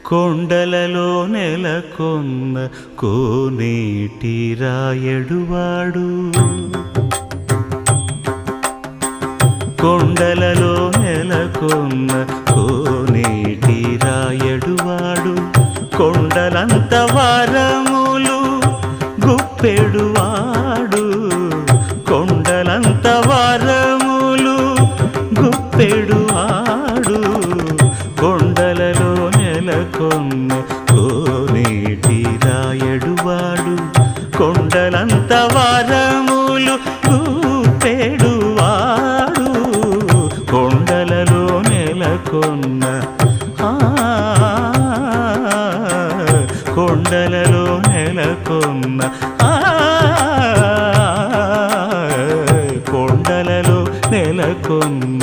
కొండలలో నెలకొన్న కోనేటి రాయడువాడు కొండలలో నెలకొన్న కోనేటి రాయడువాడు కొండలంత వరములు గుప్పెడువాడు కొండలంత వరములు గుప్పెడువాడు కొండలలో నెలకొన్న కోనేటి రాయడువాడు కొండలంత వరములు గుప్పెడువాడు కొండలలో నెలకొన్న కొండలలో నెలకొన్న కొండలలో నెలకొన్న